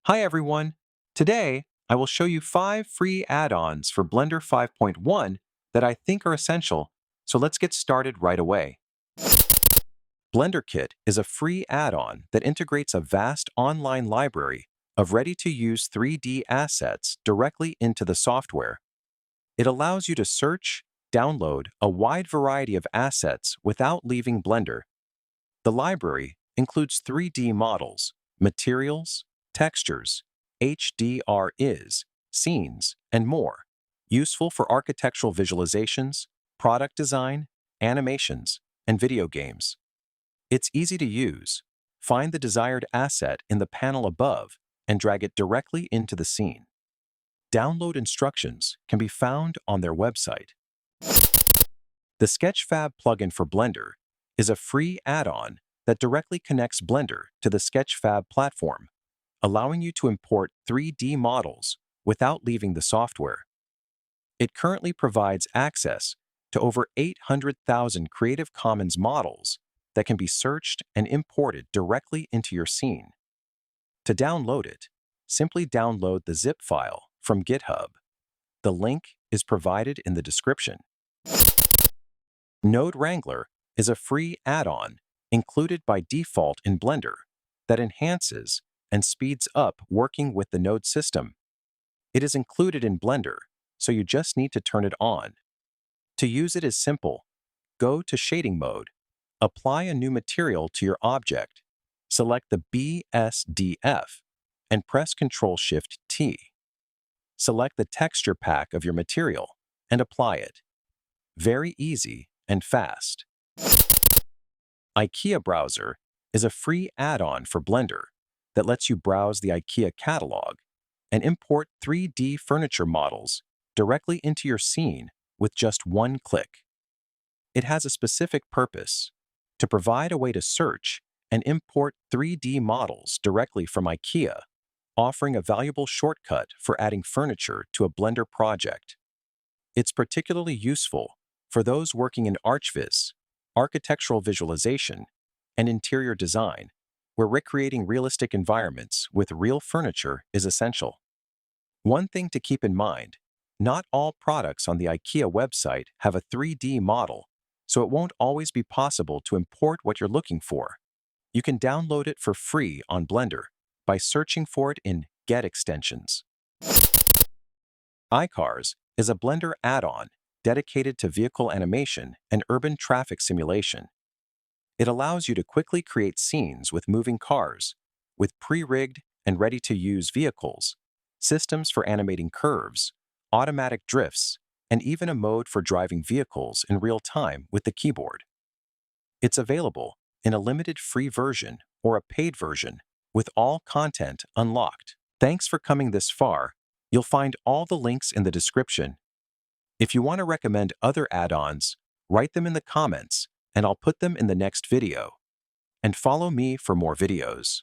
Hi everyone! Today, I will show you 5 free add-ons for Blender 5.1 that I think are essential, so let's get started right away. Blenderkit is a free add-on that integrates a vast online library of ready-to-use 3D assets directly into the software. It allows you to search, download a wide variety of assets without leaving Blender. The library includes 3D models, materials, textures, HDRIs, scenes, and more, useful for architectural visualizations, product design, animations, and video games. It's easy to use. Find the desired asset in the panel above and drag it directly into the scene. Download instructions can be found on their website. The Sketchfab plugin for Blender is a free add-on that directly connects Blender to the Sketchfab platform, allowing you to import 3D models without leaving the software. It currently provides access to over 800,000 Creative Commons models that can be searched and imported directly into your scene. To download it, simply download the zip file from GitHub. The link is provided in the description. Node Wrangler is a free add-on included by default in Blender that enhances and speeds up working with the node system. It is included in Blender, so you just need to turn it on. To use it is simple. Go to Shading Mode, apply a new material to your object, select the BSDF, and press Ctrl-Shift-T. Select the texture pack of your material and apply it. Very easy and fast. Ikea Browser is a free add-on for Blender that lets you browse the Ikea catalog and import 3D furniture models directly into your scene with just one click. It has a specific purpose: to provide a way to search and import 3D models directly from Ikea, offering a valuable shortcut for adding furniture to a Blender project. It's particularly useful for those working in ArchViz, architectural visualization, and interior design, where recreating realistic environments with real furniture is essential. One thing to keep in mind: not all products on the IKEA website have a 3D model, so it won't always be possible to import what you're looking for. You can download it for free on Blender by searching for it in Get Extensions. Icars is a Blender add-on dedicated to vehicle animation and urban traffic simulation. It allows you to quickly create scenes with moving cars, with pre-rigged and ready-to-use vehicles, systems for animating curves, automatic drifts, and even a mode for driving vehicles in real time with the keyboard. It's available in a limited free version or a paid version with all content unlocked. Thanks for coming this far. You'll find all the links in the description. If you want to recommend other add-ons, write them in the comments and I'll put them in the next video. And follow me for more videos.